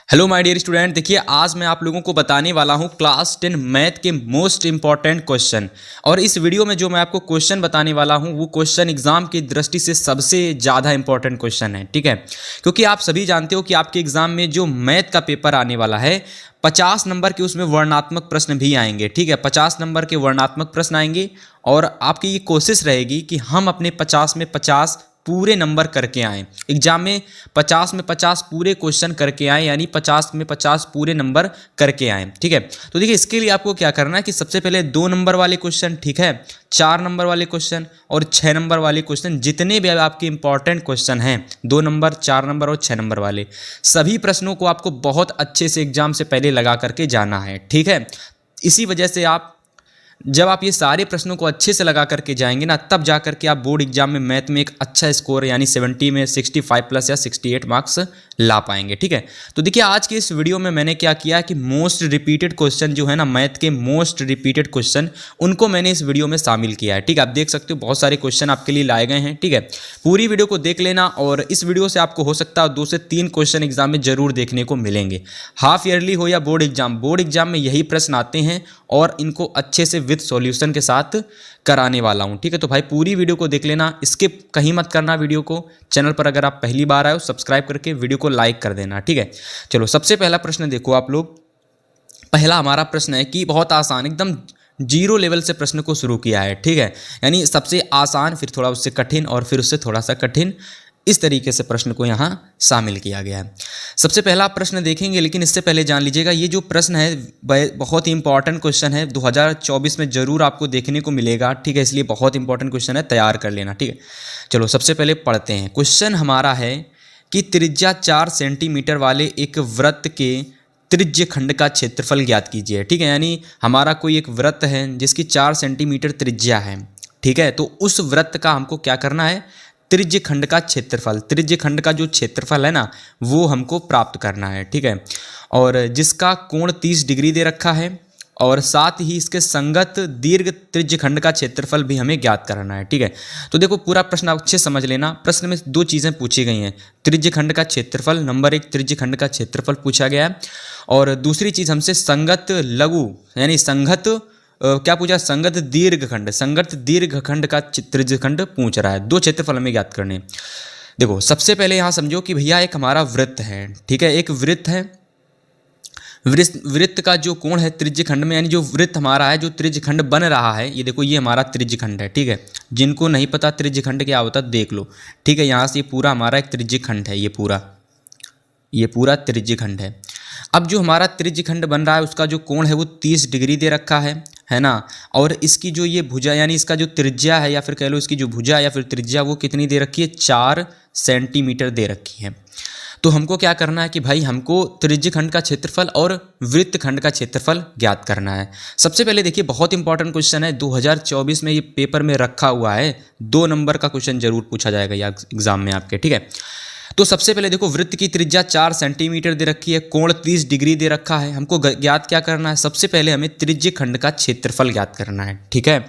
Hello my dear student, देखिए आज मैं आप लोगों को बताने वाला हूं क्लास 10 मैथ के मोस्ट इंपॉर्टेंट क्वेश्चन। और इस वीडियो में जो मैं आपको क्वेश्चन बताने वाला हूं वो क्वेश्चन एग्जाम की दृष्टि से सबसे ज़्यादा इंपॉर्टेंट क्वेश्चन है, ठीक है। क्योंकि आप सभी जानते हो कि आपके एग्जाम में जो मैथ का पेपर आने वाला है 50 नंबर के उसमें वर्णात्मक प्रश्न भी आएंगे, ठीक है। 50 नंबर के वर्णात्मक प्रश्न आएंगे और आपकी ये कोशिश रहेगी कि हम अपने 50 में 50 पूरे नंबर करके आएँ एग्जाम में। 50 में 50 पूरे क्वेश्चन करके आएँ, यानी 50 में 50 पूरे नंबर करके आएँ, ठीक है। तो देखिए इसके लिए आपको क्या करना है कि सबसे पहले 2 नंबर वाले क्वेश्चन, ठीक है, 4 नंबर वाले क्वेश्चन और 6 नंबर वाले क्वेश्चन, जितने भी आपके इंपॉर्टेंट क्वेश्चन हैं 2 नंबर, 4 नंबर और 6 नंबर वाले, सभी प्रश्नों को आपको बहुत अच्छे से एग्जाम से पहले लगा करके जाना है, ठीक है। इसी वजह से जब आप ये सारे प्रश्नों को अच्छे से लगा करके जाएंगे ना, तब जा करके आप बोर्ड एग्जाम में मैथ में एक अच्छा स्कोर यानी 70 में 65 प्लस या 68 मार्क्स ला पाएंगे, ठीक है। तो देखिए आज के इस वीडियो में मैंने क्या किया कि मोस्ट रिपीटेड क्वेश्चन जो है ना, मैथ के मोस्ट रिपीटेड क्वेश्चन, उनको मैंने इस वीडियो में शामिल किया है, ठीक है। आप देख सकते हो बहुत सारे क्वेश्चन आपके लिए लाए गए हैं, ठीक है। पूरी वीडियो को देख लेना और इस वीडियो से आपको हो सकता है 2 से 3 क्वेश्चन एग्जाम में जरूर देखने को मिलेंगे। हाफ ईयरली हो या बोर्ड एग्जाम में यही प्रश्न आते हैं और इनको अच्छे से विद सॉल्यूशन के साथ कराने वाला हूं, ठीक है। तो भाई पूरी वीडियो को देख लेना, स्किप कहीं मत करना वीडियो को। चैनल पर अगर आप पहली बार आए हो सब्सक्राइब करके वीडियो को लाइक कर देना, ठीक है। चलो सबसे पहला प्रश्न देखो आप लोग। पहला हमारा प्रश्न है कि बहुत आसान, एकदम जीरो लेवल से प्रश्न को शुरू किया है, ठीक है। यानी सबसे आसान, फिर थोड़ा उससे कठिन और फिर उससे थोड़ा सा कठिन, इस तरीके से प्रश्न को यहाँ शामिल किया गया है। सबसे पहला आप प्रश्न देखेंगे, लेकिन इससे पहले जान लीजिएगा ये जो प्रश्न है बहुत ही इंपॉर्टेंट क्वेश्चन है, 2024 में जरूर आपको देखने को मिलेगा, ठीक है। इसलिए बहुत इंपॉर्टेंट क्वेश्चन है, तैयार कर लेना, ठीक है। चलो सबसे पहले पढ़ते हैं। क्वेश्चन हमारा है कि त्रिज्या 4 सेंटीमीटर वाले एक वृत्त के त्रिज्य खंड का क्षेत्रफल ज्ञात कीजिए, ठीक है। यानी हमारा कोई एक वृत्त है जिसकी 4 सेंटीमीटर त्रिज्या है, ठीक है। तो उस वृत्त का हमको क्या करना है, त्रिज्य खंड का क्षेत्रफल, त्रिज्य खंड का जो क्षेत्रफल है ना वो हमको प्राप्त करना है, ठीक है। और जिसका कोण 30 डिग्री दे रखा है और साथ ही इसके संगत दीर्घ त्रिज्य खंड का क्षेत्रफल भी हमें ज्ञात करना है, ठीक है। तो देखो पूरा प्रश्न आप अच्छे समझ लेना। प्रश्न में 2 चीज़ें पूछी गई हैं, त्रिज्य खंड का क्षेत्रफल, नंबर 1 त्रिज्य खंड का क्षेत्रफल पूछा गया है, और दूसरी चीज़ हमसे संगत लघु यानी संगत क्या पूछा, संगत दीर्घखंड, संगत दीर्घखंड का त्रिज्यखंड पूछ रहा है। 2 क्षेत्रफल हमें ज्ञात करने। देखो सबसे पहले यहाँ समझो कि भैया एक हमारा वृत्त है, ठीक है। एक वृत्त है, वृत्त का जो कोण है त्रिज्यखंड में, यानी जो वृत्त हमारा है, जो त्रिज्यखंड बन रहा है, ये देखो ये हमारा त्रिज्यखंड है, ठीक है। जिनको नहीं पता त्रिज्यखंड क्या होता देख लो, ठीक है। यहाँ से ये पूरा हमारा एक त्रिज्यखंड है, ये पूरा त्रिज्यखंड है। अब जो हमारा त्रिज्यखंड बन रहा है उसका जो कोण है वो 30 डिग्री दे रखा है ना। और इसकी जो ये भुजा यानी इसका जो त्रिज्या है, या फिर कह लो इसकी जो भुजा या फिर त्रिज्या, वो कितनी दे रखी है, 4 सेंटीमीटर दे रखी है। तो हमको क्या करना है कि भाई हमको त्रिज्यखंड का क्षेत्रफल और वृत्तखंड का क्षेत्रफल ज्ञात करना है। सबसे पहले देखिए बहुत इंपॉर्टेंट क्वेश्चन है, 2024 में ये पेपर में रखा हुआ है, 2 नंबर का क्वेश्चन जरूर पूछा जाएगा या एग्जाम में आपके, ठीक है। तो सबसे पहले देखो वृत्त की त्रिज्या 4 सेंटीमीटर दे रखी है, कोण 30 डिग्री दे रखा है। हमको ज्ञात क्या करना है, सबसे पहले हमें त्रिज्यखंड का क्षेत्रफल ज्ञात करना है, ठीक है।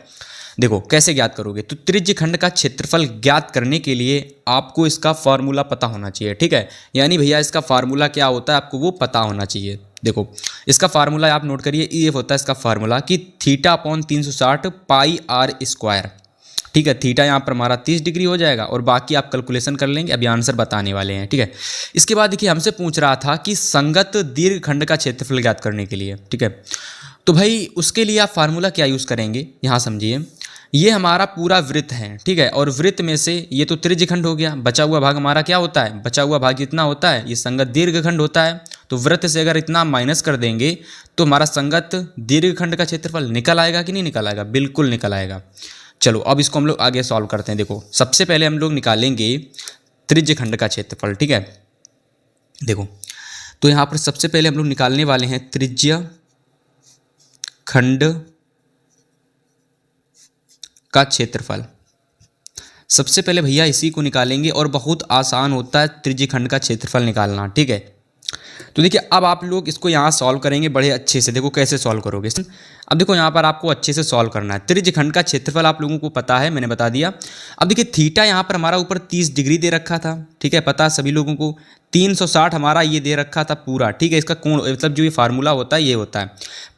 देखो कैसे ज्ञात करोगे, तो त्रिज्यखंड का क्षेत्रफल ज्ञात करने के लिए आपको इसका फार्मूला पता होना चाहिए, ठीक है। यानी भैया इसका फार्मूला क्या होता है आपको वो पता होना चाहिए। देखो इसका फार्मूला आप नोट करिए, ये होता है इसका फार्मूला कि θ/360 पाई r स्क्वायर, ठीक है। थीटा यहाँ पर हमारा 30 डिग्री हो जाएगा और बाकी आप कैलकुलेशन कर लेंगे, अभी आंसर बताने वाले हैं, ठीक है। इसके बाद देखिए हमसे पूछ रहा था कि संगत दीर्घखंड का क्षेत्रफल ज्ञात करने के लिए, ठीक है। तो भाई उसके लिए आप फार्मूला क्या यूज़ करेंगे, यहाँ समझिए। ये हमारा पूरा वृत्त है, ठीक है, और वृत्त में से ये तो त्रिज्यखंड हो गया, बचा हुआ भाग हमारा क्या होता है, बचा हुआ भाग जितना होता है ये संगत दीर्घखंड होता है। तो वृत्त से अगर इतना माइनस कर देंगे तो हमारा संगत दीर्घखंड का क्षेत्रफल निकल आएगा कि नहीं निकल आएगा, बिल्कुल निकल आएगा। चलो अब इसको हम लोग आगे सॉल्व करते हैं। देखो सबसे पहले हम लोग निकालेंगे त्रिज्यखंड का क्षेत्रफल, ठीक है। देखो तो यहाँ पर सबसे पहले हम लोग निकालने वाले हैं त्रिज्यखंड का क्षेत्रफल। सबसे पहले भैया इसी को निकालेंगे और बहुत आसान होता है त्रिज्यखंड का क्षेत्रफल निकालना, ठीक है। तो देखिए अब आप लोग इसको यहाँ सॉल्व करेंगे बड़े अच्छे से। देखो कैसे सॉल्व करोगे। अब देखो यहाँ पर आपको अच्छे से सॉल्व करना है। त्रिज्यखंड का क्षेत्रफल आप लोगों को पता है, मैंने बता दिया। अब देखिए थीटा यहाँ पर हमारा ऊपर 30 डिग्री दे रखा था, ठीक है, पता है सभी लोगों को। 360 हमारा ये दे रखा था पूरा, ठीक है। इसका कोण मतलब जो ये फार्मूला होता है ये होता है।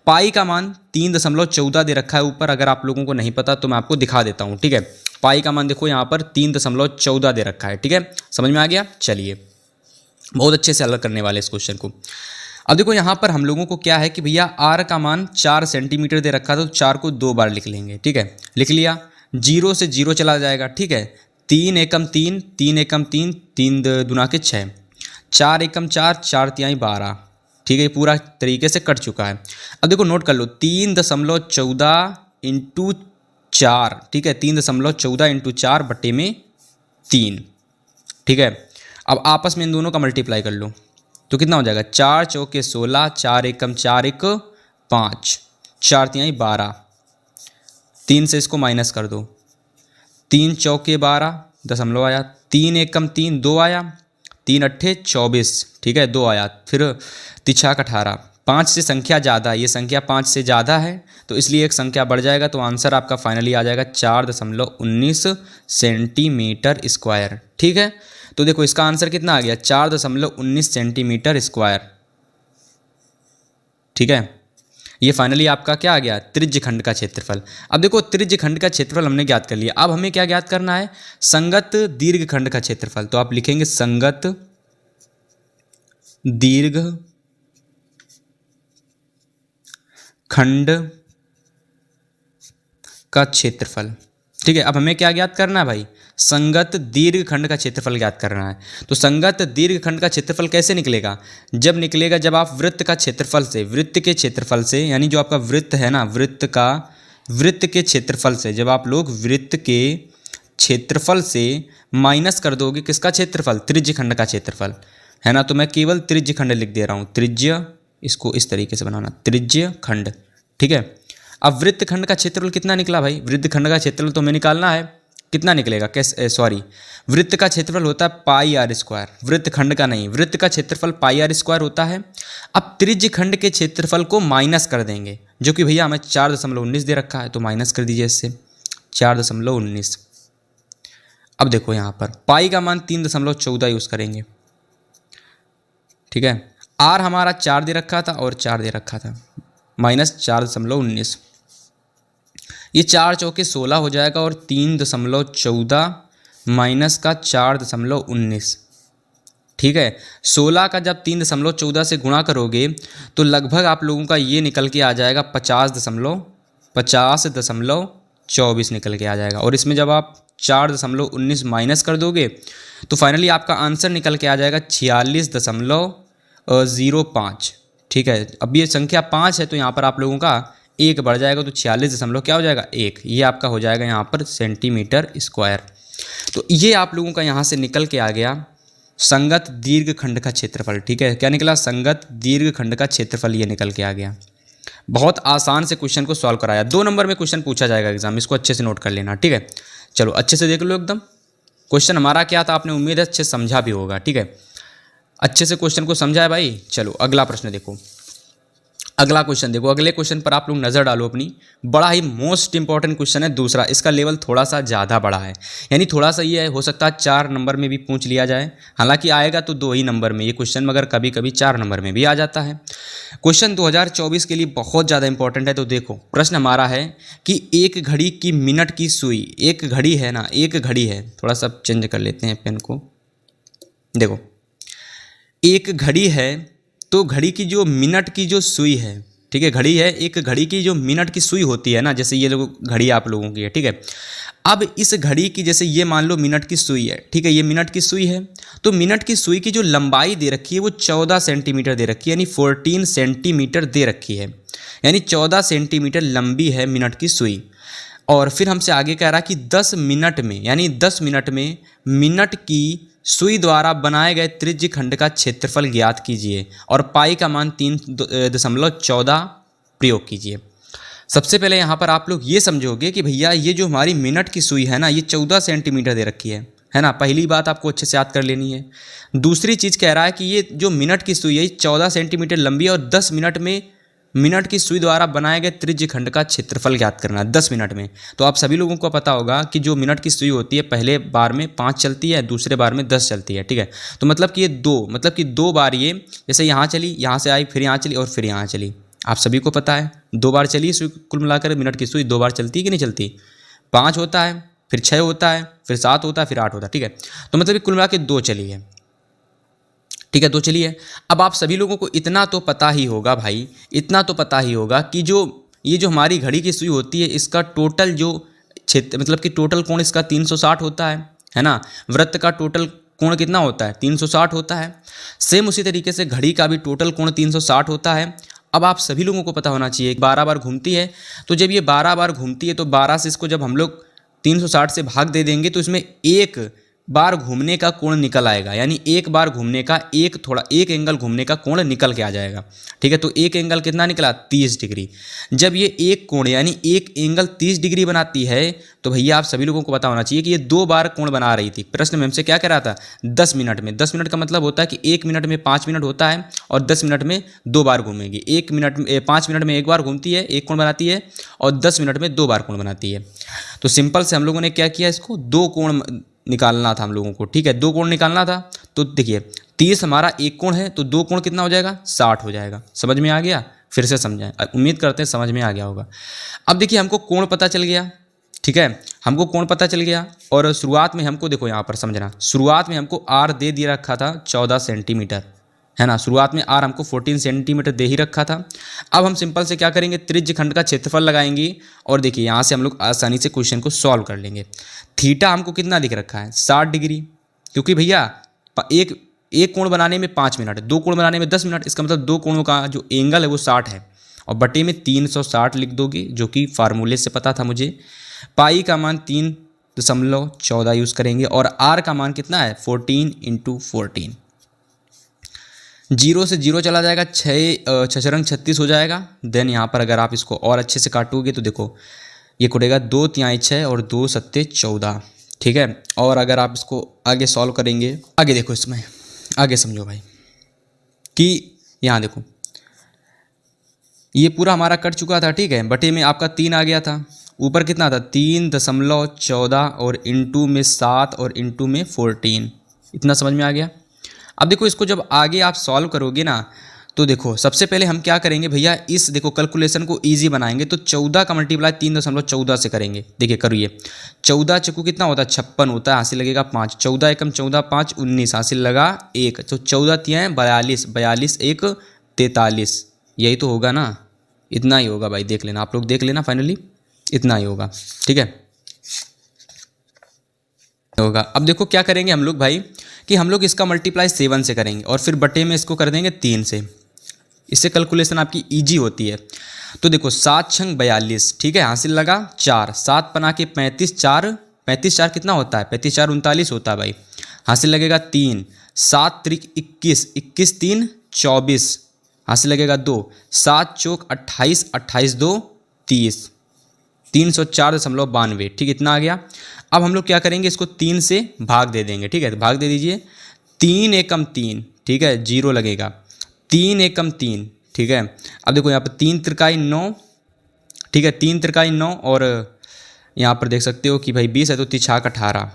पाई का मान 3.14 दे रखा है ऊपर। अगर आप लोगों को नहीं पता तो मैं आपको दिखा देता हूँ, ठीक है। पाई का मान देखो यहाँ पर 3.14 दे रखा है, ठीक है। समझ में आ गया। चलिए बहुत अच्छे से हल करने वाले इस क्वेश्चन को। अब देखो यहाँ पर हम लोगों को क्या है कि भैया आर का मान 4 सेंटीमीटर दे रखा था, तो 4 को 2 बार लिख लेंगे, ठीक है। लिख लिया। 0 से 0 चला जाएगा, ठीक है। 3 एकम 3, 3 एकम 3, 3 दूना के 6, 4 एकम 4, 4 तिहाई 12, ठीक है। पूरा तरीके से कट चुका है। अब देखो नोट कर लो 3.14 इंटू 4, ठीक है। 3.14 इंटू 4 बटे में 3, ठीक है। अब आपस में इन दोनों का मल्टीप्लाई कर लो तो कितना हो जाएगा। 4 चौके 16, 4 एकम 4 एक 5, 4 तिहाई 12, 3 से इसको माइनस कर दो। 3 चौके 12 दशमलव आया, 3 एकम 3 2 आया, 3 अट्ठे 24, ठीक है, 2 आया। फिर तिछाक 18, 5 से संख्या ज़्यादा है, ये संख्या 5 से ज़्यादा है तो इसलिए एक संख्या बढ़ जाएगा, तो आंसर आपका फाइनली आ जाएगा 4.19 सेंटीमीटर स्क्वायर, ठीक है। तो देखो इसका आंसर कितना आ गया 4.19 सेंटीमीटर स्क्वायर, ठीक है। ये फाइनली आपका क्या आ गया त्रिज्यखंड का क्षेत्रफल। अब देखो त्रिज्यखंड का क्षेत्रफल हमने ज्ञात कर लिया। अब हमें क्या ज्ञात करना है संगत दीर्घखंड का क्षेत्रफल। तो आप लिखेंगे संगत दीर्घ खंड का क्षेत्रफल, ठीक है। अब हमें क्या ज्ञात करना है भाई संगत दीर्घखंड का क्षेत्रफल ज्ञात करना है। तो संगत दीर्घखंड का क्षेत्रफल कैसे निकलेगा, जब निकलेगा जब आप वृत्त का क्षेत्रफल से, वृत्त के क्षेत्रफल से, यानी जो आपका वृत्त है ना, वृत्त के क्षेत्रफल से, जब आप लोग वृत्त के क्षेत्रफल से माइनस कर दोगे किसका क्षेत्रफल, त्रिज्यखंड का क्षेत्रफल, है ना। तो मैं केवल त्रिज्यखंड लिख दे रहा हूँ, त्रिज्य, इसको इस तरीके से बनाना त्रिज्यखंड, ठीक है। अब वृत्तखंड का क्षेत्रफल कितना निकला भाई, वृत्तखंड का क्षेत्रफल तो हमें निकालना है, कितना निकलेगा, कैसे, सॉरी, वृत्त का क्षेत्रफल होता है पाई आर स्क्वायर, वृत्तखंड का नहीं, वृत्त का क्षेत्रफल पाई आर स्क्वायर होता है। अब त्रिज्यखंड के क्षेत्रफल को माइनस कर देंगे, जो कि भैया हमें 4.19 दे रखा है, तो माइनस कर दीजिए इससे 4.19। अब देखो यहाँ पर पाई का मान 3.14 यूज़ करेंगे, ठीक है। आर हमारा 4 दे रखा था और 4 दे रखा था, माइनस 4.19, ये 4 चौके 16 हो जाएगा और 3.14 माइनस का 4.19, ठीक है। 16 का जब 3.14 से गुणा करोगे तो लगभग आप लोगों का ये निकल के आ जाएगा 50.24 निकल के आ जाएगा। और इसमें जब आप 4.19 माइनस कर दोगे तो फाइनली आपका आंसर निकल के आ जाएगा 46.05, ठीक है। अब ये संख्या 5 है तो यहाँ पर आप लोगों का 1 बढ़ जाएगा, तो 46 क्या हो जाएगा 1, ये आपका हो जाएगा यहाँ पर सेंटीमीटर स्क्वायर। तो ये आप लोगों का यहाँ से निकल के आ गया संगत दीर्घखंड का क्षेत्रफल, ठीक है। क्या निकला, संगत दीर्घखंड का क्षेत्रफल, ये निकल के आ गया। बहुत आसान से क्वेश्चन को सॉल्व कराया। 2 नंबर में क्वेश्चन पूछा जाएगा एग्जाम, इसको अच्छे से नोट कर लेना, ठीक है। चलो अच्छे से देख लो एकदम क्वेश्चन हमारा क्या था, आपने उम्मीद है अच्छे से समझा भी होगा, ठीक है। अच्छे से क्वेश्चन को समझा है भाई। चलो अगला प्रश्न देखो, अगला क्वेश्चन देखो, अगले क्वेश्चन पर आप लोग नज़र डालो अपनी। बड़ा ही मोस्ट इंपॉर्टेंट क्वेश्चन है दूसरा, इसका लेवल थोड़ा सा ज़्यादा बड़ा है, यानी थोड़ा सा ये है, हो सकता है 4 नंबर में भी पूछ लिया जाए, हालांकि आएगा तो 2 ही नंबर में ये क्वेश्चन, मगर कभी कभी 4 नंबर में भी आ जाता है। क्वेश्चन 2024 के लिए बहुत ज़्यादा इंपॉर्टेंट है। तो देखो प्रश्न हमारा है कि एक घड़ी की मिनट की सुई, एक घड़ी है ना, एक घड़ी है, थोड़ा सा चेंज कर लेते हैं पेन को। देखो एक घड़ी है तो घड़ी की जो मिनट की जो सुई है, ठीक है, घड़ी है, एक घड़ी की जो मिनट की सुई होती है ना, जैसे ये लोग घड़ी आप लोगों की है, ठीक है। अब इस घड़ी की जैसे ये मान लो मिनट की सुई है, ठीक है, ये मिनट की सुई है, तो मिनट की सुई की जो लंबाई दे रखी है वो 14 सेंटीमीटर दे रखी है, यानी 14 सेंटीमीटर दे रखी है, यानी 14 सेंटीमीटर लंबी है मिनट की सुई। और फिर हमसे आगे कह रहा कि 10 मिनट में, यानी 10 मिनट में मिनट की सुई द्वारा बनाए गए त्रिज्यखंड का क्षेत्रफल ज्ञात कीजिए और पाई का मान 3.14 प्रयोग कीजिए। सबसे पहले यहाँ पर आप लोग ये समझोगे कि भैया ये जो हमारी मिनट की सुई है ना, ये 14 सेंटीमीटर दे रखी है है ना। पहली बात आपको अच्छे से याद कर लेनी है। दूसरी चीज़ कह रहा है कि ये जो मिनट की सुई है 14 सेंटीमीटर लंबी है और 10 मिनट में मिनट की सुई द्वारा बनाए गए त्रिज्य खंड का क्षेत्रफल ज्ञात करना है 10 मिनट में। तो आप सभी लोगों को पता होगा कि जो मिनट की सुई होती है पहले बार में 5 चलती है, दूसरे बार में 10 चलती है, ठीक है। तो मतलब कि ये दो बार ये जैसे यहाँ चली, यहाँ से आई, फिर यहाँ चली और फिर यहाँ चली। आप सभी को पता है 2 बार चली सुई, कुल मिलाकर मिनट की सुई 2 बार चलती है कि नहीं चलती। 5 होता है, फिर 6 होता है, फिर 7 होता है, फिर 8 होता है, ठीक है। तो मतलब कुल मिला के 2 चली है, ठीक है। 2 चली है। अब आप सभी लोगों को इतना तो पता ही होगा भाई, इतना तो पता ही होगा कि ये जो हमारी घड़ी की सुई होती है इसका टोटल जो क्षेत्र मतलब कि टोटल कोण इसका 360 होता है ना। वृत्त का टोटल कोण कितना होता है 360 होता है। सेम उसी तरीके से घड़ी का भी टोटल कोण 360 होता है। अब आप सभी लोगों को पता होना चाहिए 12 बार घूमती है, तो जब ये 12 बार घूमती है तो 12 से इसको जब हम लोग 360 से भाग दे देंगे तो इसमें एक बार घूमने का कोण निकल आएगा, यानी एक बार घूमने का एक एंगल घूमने का कोण निकल के आ जाएगा, ठीक है। तो एक एंगल कितना निकला 30 डिग्री। जब ये एक कोण यानी एक एंगल 30 डिग्री बनाती है तो भैया आप सभी लोगों को पता होना चाहिए कि ये 2 बार कोण बना रही थी। प्रश्न में हमसे क्या कह रहा था 10 मिनट में। 10 मिनट का मतलब होता है कि 1 मिनट में 5 मिनट होता है और 10 मिनट में 2 बार घूमेगी। 5 मिनट में 1 बार घूमती है, एक कोण बनाती है, और 10 मिनट में 2 बार कोण बनाती है। तो सिंपल से हम लोगों ने क्या किया, इसको 2 कोण निकालना था हम लोगों को, ठीक है। 2 कोण निकालना था। तो देखिए 30 हमारा एक कोण है तो 2 कोण कितना हो जाएगा 60 हो जाएगा। समझ में आ गया? फिर से समझाएं, उम्मीद करते हैं समझ में आ गया होगा। अब देखिए हमको कोण पता चल गया, ठीक है। हमको कोण पता चल गया और शुरुआत में हमको देखो यहाँ पर समझना, शुरुआत में हमको आर दे दिया रखा था 14 सेंटीमीटर, है ना। शुरुआत में आर हमको 14 सेंटीमीटर दे ही रखा था। अब हम सिंपल से क्या करेंगे त्रिज्य खंड का क्षेत्रफल लगाएंगे और देखिए यहाँ से हम लोग आसानी से क्वेश्चन को सॉल्व कर लेंगे। थीटा हमको कितना दिख रखा है 60 डिग्री, क्योंकि भैया एक कोण बनाने में 5 मिनट, 2 कोण बनाने में 10 मिनट, इसका मतलब 2 कोणों का जो एंगल है वो 60 है और बटे में 360 लिख दोगे, जो कि फार्मूले से पता था मुझे। पाई का मान 3.14 यूज़ करेंगे और आर का मान कितना है 14 × 14। 0 से 0 चला जाएगा, 6 रंग 36 हो जाएगा। देन यहाँ पर अगर आप इसको और अच्छे से काटोगे तो देखो ये कुटेगा 2 तिहाई 6 और 2 सत्ते 14, ठीक है। और अगर आप इसको आगे सॉल्व करेंगे, आगे देखो, इसमें आगे समझो भाई कि यहाँ देखो ये पूरा हमारा कट चुका था, ठीक है। बटे में आपका 3 आ गया था, ऊपर कितना था 3.14 और इंटू में 7 और इंटू में 14। इतना समझ में आ गया। अब देखो इसको जब आगे आप सॉल्व करोगे ना तो देखो सबसे पहले हम क्या करेंगे भैया, इस देखो कैलकुलेशन को इजी बनाएंगे। तो 14 का मल्टीप्लाई 3.14 से करेंगे। देखिए करिए, 14 चक्कू कितना होता है 56 होता है, हासिल लगेगा 5, 14 एकम 14 5 19, हासिल लगा 1, तो 14 तिहाई 42, 42 1 43, यही तो होगा ना। इतना ही होगा भाई, देख लेना, आप लोग देख लेना, फाइनली इतना ही होगा, ठीक है होगा। अब देखो क्या करेंगे हम लोग भाई कि हम लोग इसका मल्टीप्लाई 7 से करेंगे और फिर बटे में इसको कर देंगे 3 से। इससे कैलकुलेशन आपकी इजी होती है। तो देखो 7 छंग 42, ठीक है, हासिल लगा 4, 7 पना के 35, 4 कितना होता है 35 4 39 होता है भाई, हासिल लगेगा 3, 7 त्रिक 21, 21 3 24, हासिल लगेगा 2, 7 चौक 28, 28 2 30, 304.92, ठीक, इतना आ गया। अब हम लोग क्या करेंगे, इसको 3 से भाग दे देंगे, ठीक है। तो भाग दे दीजिए, 3 एकम 3, ठीक है, 0 लगेगा, 3 एकम 3, ठीक है। अब देखो यहाँ पर 3 त्रिकाई 9, ठीक है, 3 त्रिकाई 9 और यहाँ पर देख सकते हो कि भाई 20 है तो तिछाक 18,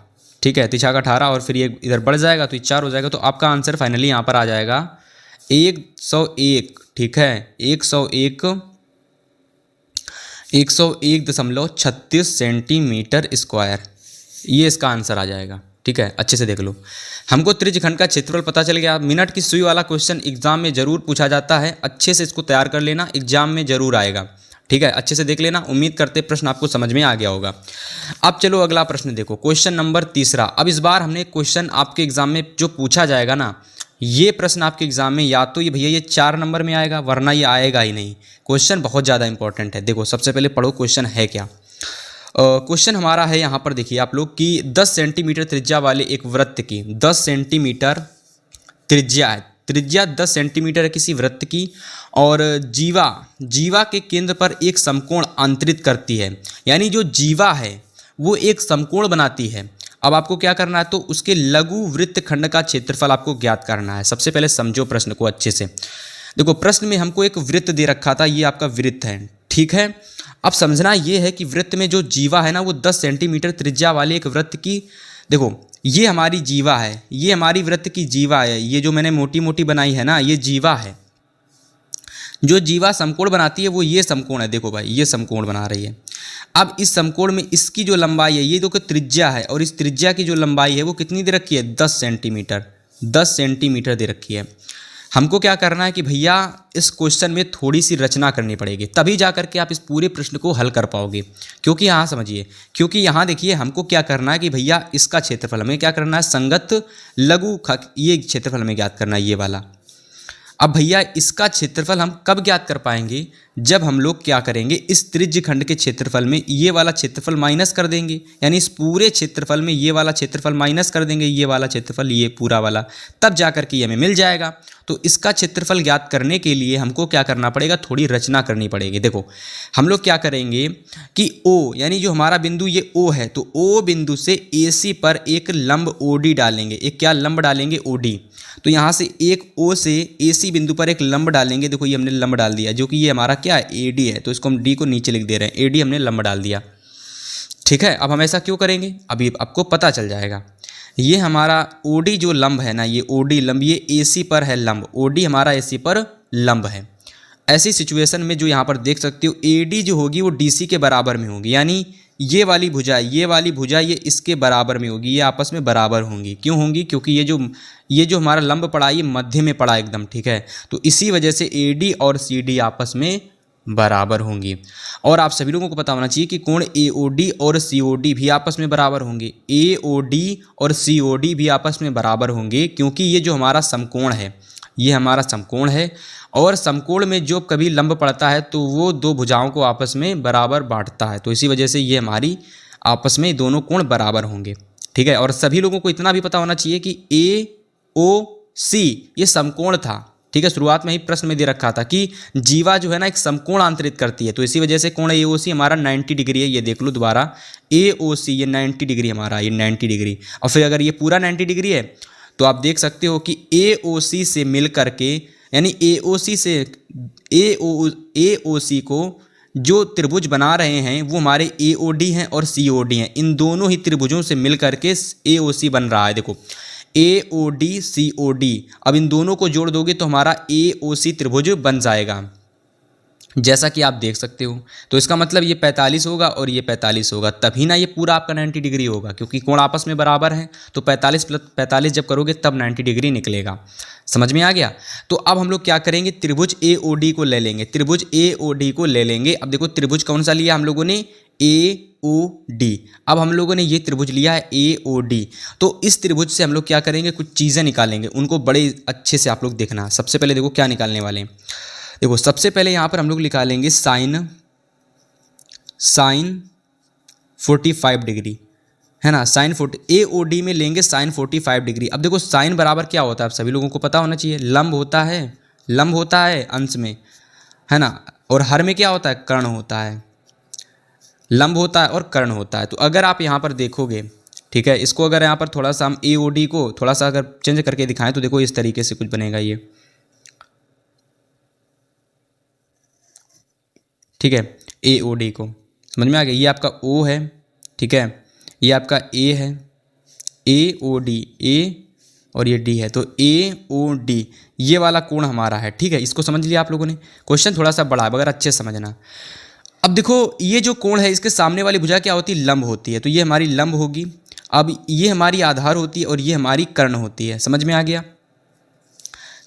ठीक है, तिछाक 18 और फिर ये इधर बढ़ जाएगा तो 4 हो जाएगा। तो आपका आंसर फाइनली यहाँ पर आ जाएगा 101, ठीक है, 101.36 सेंटीमीटर स्क्वायर, ये इसका आंसर आ जाएगा, ठीक है। अच्छे से देख लो, हमको त्रिज्यखंड का क्षेत्रफल पता चल गया। मिनट की सुई वाला क्वेश्चन एग्जाम में जरूर पूछा जाता है, अच्छे से इसको तैयार कर लेना, एग्जाम में जरूर आएगा, ठीक है। अच्छे से देख लेना, उम्मीद करते प्रश्न आपको समझ में आ गया होगा। अब चलो अगला प्रश्न देखो, क्वेश्चन नंबर 3। अब इस बार हमने क्वेश्चन आपके एग्जाम में जो पूछा जाएगा ना, ये प्रश्न आपके एग्जाम में या तो ये भैया ये 4 नंबर में आएगा, वरना ये आएगा ही नहीं। क्वेश्चन बहुत ज़्यादा इंपॉर्टेंट है। देखो सबसे पहले पढ़ो क्वेश्चन है क्या। क्वेश्चन हमारा है यहाँ पर, देखिए आप लोग कि 10 सेंटीमीटर त्रिज्या वाले एक वृत्त की 10 सेंटीमीटर त्रिज्या है, त्रिज्या 10 सेंटीमीटर है किसी वृत्त की, और जीवा के केंद्र पर एक समकोण अंतरित करती है, यानी जो जीवा है वो एक समकोण बनाती है। अब आपको क्या करना है, तो उसके लघु वृत्तखंड का क्षेत्रफल आपको ज्ञात करना है। सबसे पहले समझो प्रश्न को अच्छे से। देखो प्रश्न में हमको एक वृत्त दे रखा था, ये आपका वृत्त है, ठीक है। अब समझना ये है कि वृत्त में जो जीवा है ना वो 10 सेंटीमीटर त्रिज्या वाले एक वृत्त की, देखो ये हमारी जीवा है, ये हमारी वृत्त की जीवा है, ये जो मैंने मोटी मोटी बनाई है ना ये जीवा है। जो जीवा समकोण बनाती है वो ये समकोण है, देखो भाई ये समकोण बना रही है। अब इस समकोण में इसकी जो लंबाई है, ये देखो त्रिज्या है, और इस त्रिज्या की जो लंबाई है वो कितनी दे रखी है, 10 सेंटीमीटर, 10 सेंटीमीटर दे रखी है। हमको क्या करना है कि भैया इस क्वेश्चन में थोड़ी सी रचना करनी पड़ेगी, तभी जा करके आप इस पूरे प्रश्न को हल कर पाओगे। क्योंकि यहाँ समझिए, क्योंकि यहाँ देखिए हमको क्या करना है कि भैया इसका क्षेत्रफल हमें क्या करना है, संगत लघु ये क्षेत्रफल हमें ज्ञात करना है, ये वाला। अब भैया इसका क्षेत्रफल हम कब ज्ञात कर पाएंगे, जब हम लोग क्या करेंगे, इस त्रिज्य खंड के क्षेत्रफल में ये वाला क्षेत्रफल माइनस कर देंगे, यानी इस पूरे क्षेत्रफल में ये वाला क्षेत्रफल माइनस कर देंगे, ये वाला क्षेत्रफल, ये पूरा वाला, तब जा करके ये हमें मिल जाएगा। तो इसका क्षेत्रफल ज्ञात करने के लिए हमको क्या करना पड़ेगा, थोड़ी रचना करनी पड़ेगी। देखो हम लोग क्या करेंगे कि ओ, यानी जो हमारा बिंदु ये ओ है, तो ओ बिंदु से AC पर एक लंब OD डालेंगे, एक क्या लंब डालेंगे, OD। तो यहाँ से एक O से AC बिंदु पर एक लंब डालेंगे, देखो ये हमने लंब डाल दिया, जो कि ये हमारा क्या है, AD है, तो इसको हम D को नीचे लिख दे रहे हैं, AD हमने लंब डाल दिया, ठीक है। अब हम ऐसा क्यों करेंगे, अभी आपको पता चल जाएगा। ये हमारा OD जो लंब है ना, ये OD लंब, ये AC पर है लंब, OD हमारा AC पर लंब है। ऐसी सिचुएशन में जो यहाँ पर देख सकते हो, AD जो होगी वो DC के बराबर में होगी, यानी ये वाली भुजा, ये वाली भुजा ये इसके बराबर में होगी, ये आपस में बराबर होंगी। क्यों होंगी, क्योंकि ये जो हमारा लंब पड़ा ये मध्य में पड़ा एकदम, ठीक है। तो इसी वजह से AD और CD आपस में बराबर होंगी। और आप सभी लोगों को पता होना चाहिए कि कोण AOD और COD भी आपस में बराबर होंगे, AOD और COD भी आपस में बराबर होंगे, क्योंकि ये जो हमारा समकोण है, ये हमारा समकोण है, और समकोण में जो कभी लंब पड़ता है तो वो दो भुजाओं को आपस में बराबर बांटता है, तो इसी वजह से ये हमारी आपस में दोनों कोण बराबर होंगे, ठीक है। और सभी लोगों को इतना भी पता होना चाहिए कि AOC ये समकोण था, ठीक है। शुरुआत में ही प्रश्न में दे रखा था कि जीवा जो है ना एक समकोण आंतरित करती है, तो इसी वजह से कोण AOC हमारा 90 डिग्री है, ये देख लो दोबारा, AOC ये 90 डिग्री हमारा, ये 90 डिग्री। और फिर अगर ये पूरा 90 डिग्री है तो आप देख सकते हो कि AOC से मिल करके, यानी AOC से AOC को जो त्रिभुज बना रहे हैं वो हमारे AOD हैं और COD हैं, इन दोनों ही त्रिभुजों से मिल करके AOC बन रहा है। देखो AOD COD, अब इन दोनों को जोड़ दोगे तो हमारा AOC त्रिभुज बन जाएगा, जैसा कि आप देख सकते हो। तो इसका मतलब ये 45 होगा और ये 45 होगा, तभी ना ये पूरा आपका 90 डिग्री होगा, क्योंकि कोण आपस में बराबर हैं। तो 45 + 45 जब करोगे तब 90 डिग्री निकलेगा। समझ में आ गया। तो अब हम लोग क्या करेंगे, त्रिभुज AOD को ले लेंगे, त्रिभुज AOD को ले लेंगे। अब देखो त्रिभुज कौन सा लिया हम लोगों ने, AOD। अब हम लोगों ने ये त्रिभुज लिया है AOD, तो इस त्रिभुज से हम लोग क्या करेंगे, कुछ चीज़ें निकालेंगे, उनको बड़े अच्छे से आप लोग देखना। सबसे पहले देखो क्या निकालने वाले हैं, देखो सबसे पहले यहाँ पर हम लोग निकालेंगे साइन 45 डिग्री, है ना, साइन 40, AOD में लेंगे साइन 45 डिग्री। अब देखो साइन बराबर क्या होता है, आप सभी लोगों को पता होना चाहिए, लंब होता है, लंब होता है अंश में, है ना, और हर में क्या होता है, कर्ण होता है, लंब होता है और कर्ण होता है। तो अगर आप यहाँ पर देखोगे, ठीक है, इसको अगर यहाँ पर थोड़ा सा हम AOD को थोड़ा सा अगर चेंज करके दिखाएं तो देखो इस तरीके से कुछ बनेगा ये, ठीक है। AOD को समझ में आ गया, ये आपका O है, ठीक है, ये आपका A है, AOD A और ये D है, तो AOD ये वाला कोण हमारा है, ठीक है। इसको समझ लिया आप लोगों ने। क्वेश्चन थोड़ा सा बड़ा है मगर अच्छे समझना। अब देखो ये जो कोण है इसके सामने वाली भुजा क्या होती है, लंब होती है, तो ये हमारी लंब होगी। अब ये हमारी आधार होती है और ये हमारी कर्ण होती है। समझ में आ गया।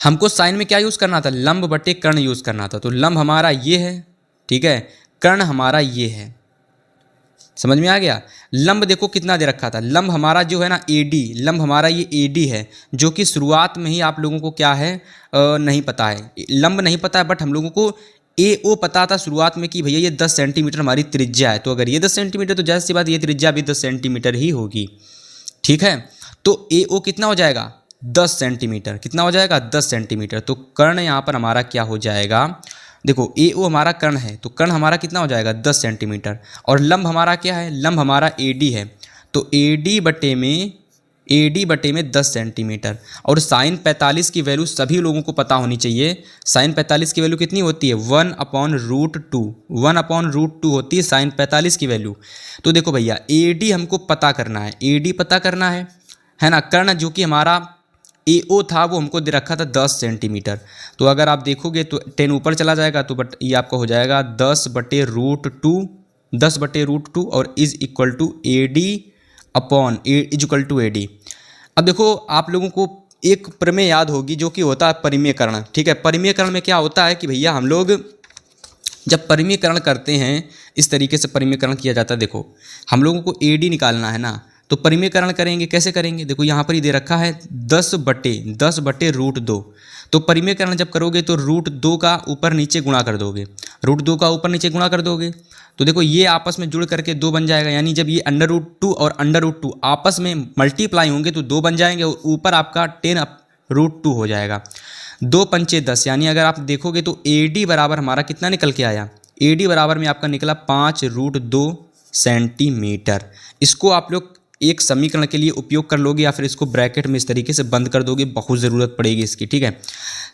हमको साइन में क्या यूज़ करना था, लंब बटे कर्ण यूज़ करना था। तो लंब हमारा ये है, ठीक है, कर्ण हमारा ये है। समझ में आ गया। लंब देखो कितना दे रखा था, लंब हमारा जो है ना AD, लंब हमारा ये AD है, जो कि शुरुआत में ही आप लोगों को क्या है नहीं पता है, लंब नहीं पता है, बट हम लोगों को AO पता था शुरुआत में कि भैया ये 10 सेंटीमीटर हमारी त्रिज्या है। तो अगर ये 10 सेंटीमीटर तो जैसी बात ये त्रिज्या भी 10 सेंटीमीटर ही होगी, ठीक है। तो AO कितना हो जाएगा, 10 सेंटीमीटर, कितना हो जाएगा, 10 सेंटीमीटर। तो कर्ण यहाँ पर हमारा क्या हो जाएगा, देखो AO हमारा कर्ण है, तो कर्ण हमारा कितना हो जाएगा, 10 सेंटीमीटर। और लंब हमारा क्या है, लंब हमारा AD है, तो AD बटे में 10 सेंटीमीटर। और साइन 45 की वैल्यू सभी लोगों को पता होनी चाहिए। साइन 45 की वैल्यू कितनी होती है? 1/√2। 1/√2 होती है साइन 45 की वैल्यू। तो देखो भैया AD हमको पता करना है, AD पता करना है ना। कर्ण जो कि हमारा AO था वो हमको दे रखा था 10 सेंटीमीटर। तो अगर आप देखोगे तो 10 ऊपर चला जाएगा, तो बट ये आपका हो जाएगा 10/√2 और इज इक्वल टू AD। अब देखो आप लोगों को एक प्रमेय याद होगी जो कि होता है परिमेयकरण। ठीक है, परिमेयकरण में क्या होता है कि भैया हम लोग जब परिमेयकरण करते हैं, इस तरीके से परिमेयकरण किया जाता है। देखो हम लोगों को AD निकालना है ना, तो परिमेयकरण करेंगे, कैसे करेंगे? देखो यहाँ पर ही दे रखा है 10/√2। तो परिमेयकरण जब करोगे तो √2 का ऊपर नीचे गुणा कर दोगे, √2 का ऊपर नीचे गुणा कर दोगे, तो देखो ये आपस में जुड़ करके 2 बन जाएगा। यानी जब ये √2 और √2 आपस में मल्टीप्लाई होंगे तो 2 बन जाएंगे और ऊपर आपका 10√2 हो जाएगा। 2 पंचे 10, यानी अगर आप देखोगे तो AD बराबर हमारा कितना निकल के आया? AD बराबर में आपका निकला 5√2 सेंटीमीटर। इसको आप लोग एक समीकरण के लिए उपयोग कर लोगे या फिर इसको ब्रैकेट में इस तरीके से बंद कर दोगे, बहुत ज़रूरत पड़ेगी इसकी। ठीक है,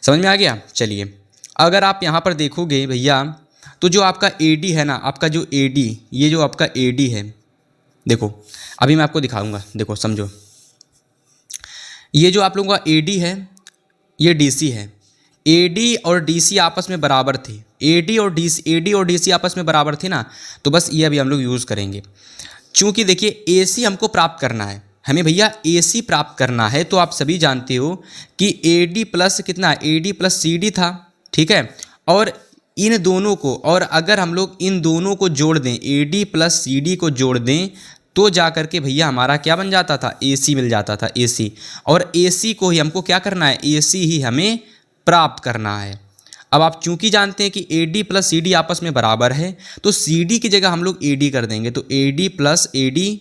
समझ में आ गया? चलिए अगर आप यहाँ पर देखोगे भैया तो जो आपका AD है ना, आपका जो AD, ये जो आपका AD है, देखो अभी मैं आपको दिखाऊंगा, देखो समझो। ये जो आप लोगों का AD है ये DC है। AD और DC आपस में बराबर थे, AD और DC आपस में बराबर थे ना, तो बस ये अभी हम लोग यूज़ करेंगे। चूँकि देखिए AC हमको प्राप्त करना है, हमें भैया AC प्राप्त करना है, तो आप सभी जानते हो कि AD प्लस कितना, AD प्लस CD था। ठीक है, और इन दोनों को, और अगर हम लोग इन दोनों को जोड़ दें, AD प्लस CD को जोड़ दें, तो जा करके भैया हमारा क्या बन जाता था? AC मिल जाता था, AC। और AC को ही हमको क्या करना है? AC ही हमें प्राप्त करना है। अब आप चूंकि जानते हैं कि AD प्लस CD आपस में बराबर है, तो CD की जगह हम लोग AD कर देंगे, तो AD plus AD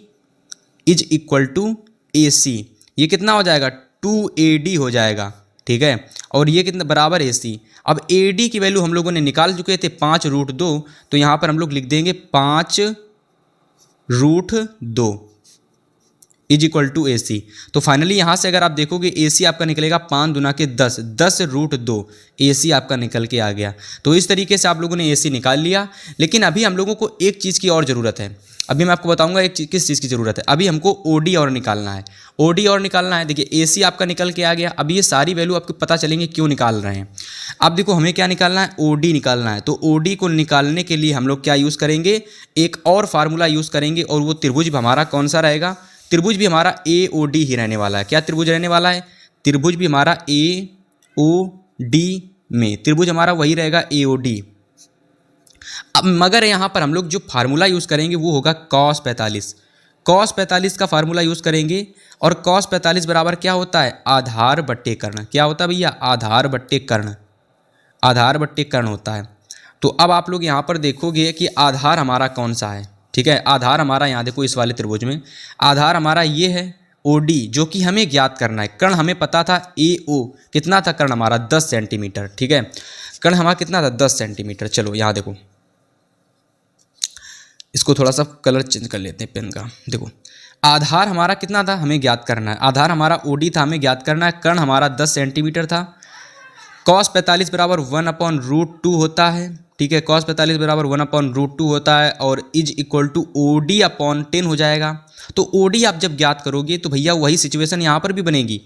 is equal to AC। ये कितना हो जाएगा? 2AD हो जाएगा। ठीक है, और ये कितना बराबर AC। अब AD की वैल्यू हम लोगों ने निकाल चुके थे 5√2, तो यहाँ पर हम लोग लिख देंगे 5√2 इज इक्वल टू AC। तो फाइनली यहाँ से अगर आप देखोगे AC आपका निकलेगा 5 दूना के 10, 10√2 AC आपका निकल के आ गया। तो इस तरीके से आप लोगों ने AC निकाल लिया। लेकिन अभी हम लोगों को एक चीज़ की और ज़रूरत है। अभी मैं आपको बताऊंगा किस चीज़ की ज़रूरत है। अभी हमको OD और निकालना है, OD और निकालना है। देखिए AC आपका निकल के आ गया। अब ये सारी वैल्यू आपको पता चलेंगे क्यों निकाल रहे हैं। अब देखो हमें क्या निकालना है? OD निकालना है। तो OD को निकालने के लिए हम लोग क्या यूज़ करेंगे? एक और फार्मूला यूज़ करेंगे, और वो त्रिभुज हमारा कौन सा रहेगा? त्रिभुज भी हमारा AOD ही रहने वाला है। क्या त्रिभुज रहने वाला है? त्रिभुज भी हमारा AOD में, त्रिभुज हमारा वही रहेगा AOD। अब मगर यहाँ पर हम लोग जो फार्मूला यूज़ करेंगे वो होगा cos 45। cos 45 का फार्मूला यूज़ करेंगे, और cos 45 बराबर क्या होता है? आधार बट्टे कर्ण। क्या होता है भैया? आधार बट्टे कर्ण, आधार बट्टे कर्ण होता है। तो अब आप लोग यहाँ पर देखोगे कि आधार हमारा कौन सा है। ठीक है, आधार हमारा यहाँ देखो इस वाले त्रिभुज में आधार हमारा ये है OD, जो कि हमें ज्ञात करना है। कर्ण हमें पता था AO कितना था? कर्ण हमारा 10 सेंटीमीटर। ठीक है, कर्ण हमारा कितना था? 10 सेंटीमीटर। चलो यहाँ देखो, इसको थोड़ा सा कलर चेंज कर लेते हैं पेन का। देखो आधार हमारा कितना था? हमें ज्ञात करना है। आधार हमारा OD था, हमें ज्ञात करना है। कर्ण हमारा 10 सेंटीमीटर था। cos 45 बराबर 1/√2 होता है। ठीक है, cos 45 बराबर 1/√2 होता है, और इज इक्वल टू OD/10 हो जाएगा। तो OD आप जब ज्ञात करोगे तो भैया वही सिचुएशन यहाँ पर भी बनेगी,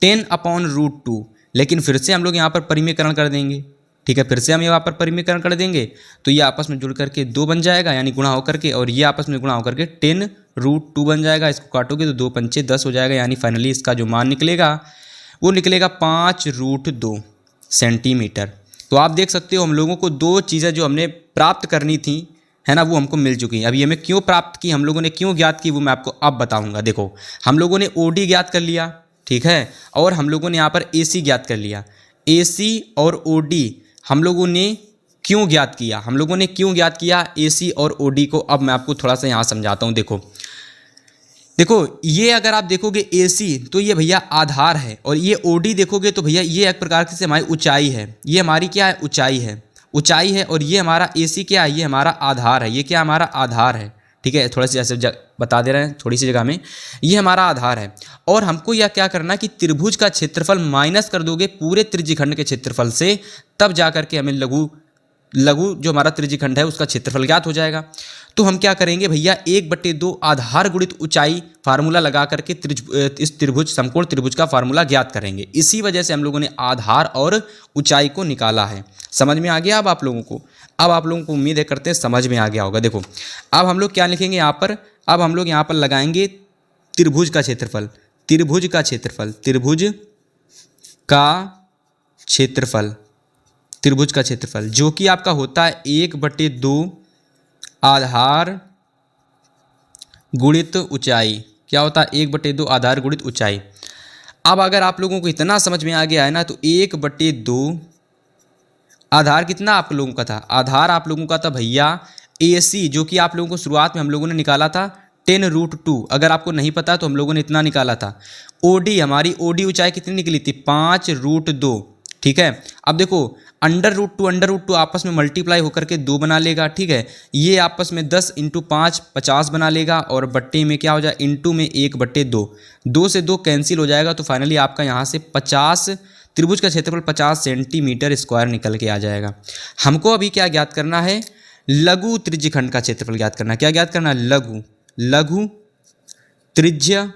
10/√2। लेकिन फिर से हम लोग यहाँ पर परिमेयकरण कर देंगे। ठीक है, फिर से हम यहाँ पर परिमेयकरण कर देंगे, तो ये आपस में जुड़ करके 2 बन जाएगा, यानी गुणा होकर के, और ये आपस में गुणा होकर के 10√2 बन जाएगा। इसको काटोगे तो 2 पंचे 10 हो जाएगा, यानी फाइनली इसका जो मान निकलेगा वो निकलेगा 5√2 सेंटीमीटर। तो आप देख सकते हो हम लोगों को 2 चीज़ें जो हमने प्राप्त करनी थी है ना, वो हमको मिल चुकी हैं। अभी हमें क्यों प्राप्त की, हम लोगों ने क्यों ज्ञात की, वो मैं आपको अब बताऊंगा। देखो हम लोगों ने OD ज्ञात कर लिया, ठीक है, और हम लोगों ने यहाँ पर AC ज्ञात कर लिया। AC और OD हम लोगों ने क्यों ज्ञात किया? हम लोगों ने क्यों ज्ञात किया AC और OD को? अब मैं आपको थोड़ा सा यहाँ समझाता हूँ। देखो ये अगर आप देखोगे AC तो ये भैया आधार है, और ये OD देखोगे तो भैया ये एक प्रकार से हमारी ऊंचाई है। ये हमारी क्या है? ऊंचाई है, ऊंचाई है। और ये हमारा AC क्या है? ये हमारा आधार है। ये क्या हमारा आधार है। ठीक ठीक है, थोड़ा सी ऐसे बता दे रहे हैं थोड़ी सी जगह में, ये हमारा आधार है। और हमको यह क्या करना है कि त्रिभुज का क्षेत्रफल माइनस कर दोगे पूरे त्रिज्यखंड के क्षेत्रफल से, तब जा करके हमें लघु जो हमारा त्रिज्यखंड है उसका क्षेत्रफल ज्ञात हो जाएगा। तो हम क्या करेंगे भैया, 1/2 आधार गुणित ऊंचाई फार्मूला लगा करके इस त्रिभुज समकोण त्रिभुज का फार्मूला ज्ञात करेंगे। इसी वजह से हम लोगों ने आधार और ऊंचाई को निकाला है। समझ में आ गया अब आप लोगों को? अब आप लोगों को उम्मीद है करते हैं समझ में आ गया होगा। देखो अब हम लोग क्या लिखेंगे यहाँ पर, अब हम लोग यहाँ पर लगाएंगे त्रिभुज का क्षेत्रफल, त्रिभुज का क्षेत्रफल, त्रिभुज का क्षेत्रफल, त्रिभुज का क्षेत्रफल जो कि आपका होता है 1/2 आधार गुणित ऊंचाई। क्या होता है? 1/2 आधार गुणित ऊंचाई। अब अगर आप लोगों को इतना समझ में आ गया है ना, तो 1/2 आधार कितना आप लोगों का था? आधार आप लोगों का था भैया AC, जो कि आप लोगों को शुरुआत में हम लोगों ने निकाला था 10√2। अगर आपको नहीं पता तो हम लोगों ने इतना निकाला था। OD, हमारी OD ऊंचाई कितनी निकली थी? 5√2। ठीक है, अब देखो √2 आपस में मल्टीप्लाई होकर के 2 बना लेगा। ठीक है, ये आपस में 10 × 5 50 बना लेगा, और बट्टे में क्या हो जाए, इंटू में 1/2, 2 से 2 कैंसिल हो जाएगा। तो फाइनली आपका यहाँ से 50, त्रिभुज का क्षेत्रफल 50 सेंटीमीटर स्क्वायर निकल के आ जाएगा। हमको अभी क्या ज्ञात करना है? लघु त्रिज्यखंड का क्षेत्रफल ज्ञात करना है। क्या ज्ञात करना है? लघु त्रिज्य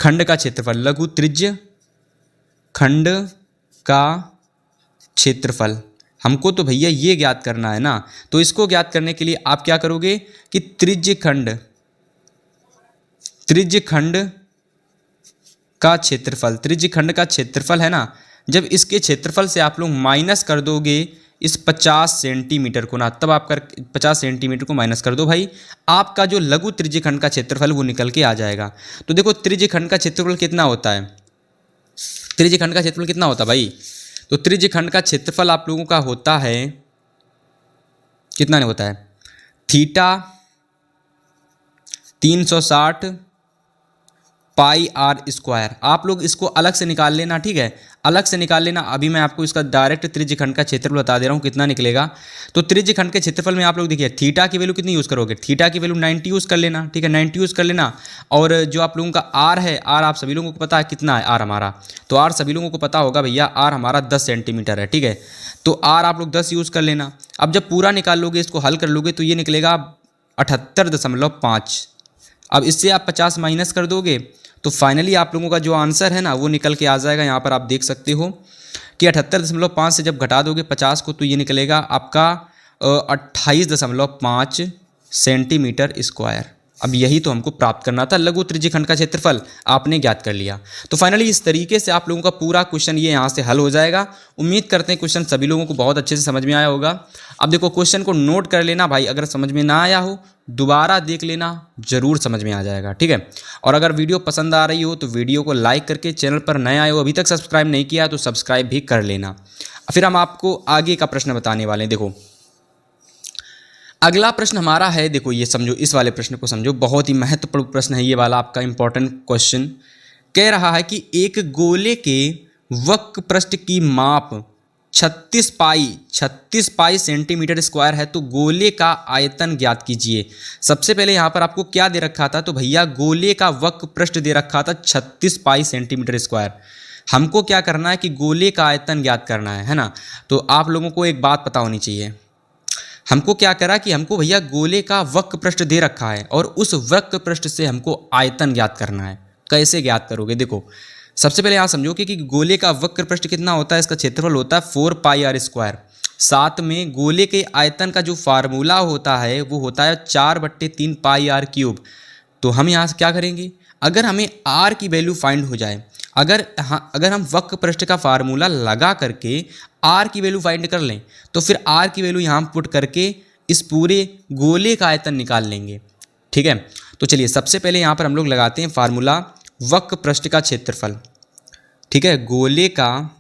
खंड का क्षेत्रफल, लघु त्रिज्य खंड का क्षेत्रफल हमको तो भैया ये ज्ञात करना है ना। तो इसको ज्ञात करने के लिए आप क्या करोगे कि त्रिज्यखंड का क्षेत्रफल, त्रिज्यखंड का क्षेत्रफल है ना, जब इसके क्षेत्रफल से आप लोग माइनस कर दोगे इस 50 सेंटीमीटर को ना, तब आप 50 सेंटीमीटर को माइनस कर दो भाई, आपका जो लघु त्रिज्यखंड का क्षेत्रफल वो निकल के आ जाएगा। तो देखो त्रिज्यखंड का क्षेत्रफल कितना होता है? त्रिज्यखंड का क्षेत्रफल कितना होता है भाई? तो त्रिज्यखंड का क्षेत्रफल आप लोगों का होता है, कितना नहीं होता है? Theta 360 πr²। आप लोग इसको अलग से निकाल लेना, ठीक है, अलग से निकाल लेना। अभी मैं आपको इसका डायरेक्ट त्रिज्यखंड का क्षेत्रफल बता दे रहा हूँ कितना निकलेगा। तो त्रिज्यखंड के क्षेत्रफल में आप लोग देखिए थीटा की वैल्यू कितनी यूज़ करोगे? थीटा की वैल्यू 90 यूज़ कर लेना, ठीक है, 90 यूज़ कर लेना। और जो आप लोगों का आर है, आर आप सभी लोगों को पता है कितना है आर हमारा? तो आर सभी लोगों को पता होगा भैया, आर हमारा 10 सेंटीमीटर है। ठीक है, तो आर आप लोग 10 यूज़ कर लेना। अब जब पूरा निकाल लोगे, इसको हल कर लोगे, तो ये निकलेगा 78.5। अब इससे आप 50 माइनस कर दोगे तो फाइनली आप लोगों का जो आंसर है ना वो निकल के आ जाएगा। यहाँ पर आप देख सकते हो कि 78.5 से जब घटा दोगे 50 को, तो ये निकलेगा आपका 28.5 सेंटीमीटर स्क्वायर। अब यही तो हमको प्राप्त करना था, लघु त्रिज्यखंड का क्षेत्रफल आपने ज्ञात कर लिया। तो फाइनली इस तरीके से आप लोगों का पूरा क्वेश्चन ये यहाँ से हल हो जाएगा। उम्मीद करते हैं क्वेश्चन सभी लोगों को बहुत अच्छे से समझ में आया होगा। अब देखो क्वेश्चन को नोट कर लेना भाई, अगर समझ में ना आया हो दोबारा देख लेना, जरूर समझ में आ जाएगा। ठीक है, और अगर वीडियो पसंद आ रही हो तो वीडियो को लाइक करके, चैनल पर नए आए हो अभी तक सब्सक्राइब नहीं किया तो सब्सक्राइब भी कर लेना। फिर हम आपको आगे का प्रश्न बताने वाले हैं। देखो अगला प्रश्न हमारा है, देखो ये समझो, इस वाले प्रश्न को समझो, बहुत ही महत्वपूर्ण प्रश्न है ये वाला आपका इंपॉर्टेंट क्वेश्चन। कह रहा है कि एक गोले के वक्र पृष्ठ की माप 36 पाई सेंटीमीटर स्क्वायर है, तो गोले का आयतन ज्ञात कीजिए। सबसे पहले यहाँ पर आपको क्या दे रखा था? तो भैया गोले का वक्र पृष्ठ दे रखा था 36 पाई सेंटीमीटर स्क्वायर। हमको क्या करना है कि गोले का आयतन ज्ञात करना है ना। तो आप लोगों को एक बात पता होनी चाहिए, हमको क्या करा कि हमको भैया गोले का वक्र पृष्ठ दे रखा है और उस वक्र पृष्ठ से हमको आयतन ज्ञात करना है। कैसे ज्ञात करोगे? देखो सबसे पहले यहाँ समझो कि गोले का वक्र पृष्ठ कितना होता है, इसका क्षेत्रफल होता है 4πr²। साथ में गोले के आयतन का जो फार्मूला होता है वो होता है 4/3 πr³। तो हम यहाँ से क्या करेंगे, अगर हमें r की वैल्यू फाइंड हो जाए, अगर हम वक्र पृष्ठ का फार्मूला लगा करके r की वैल्यू फाइंड कर लें, तो फिर r की वैल्यू यहाँ पुट करके इस पूरे गोले का आयतन निकाल लेंगे। ठीक है, तो चलिए सबसे पहले यहाँ पर हम लोग लगाते हैं फार्मूला वक्र पृष्ठ का क्षेत्रफल। ठीक है, गोले का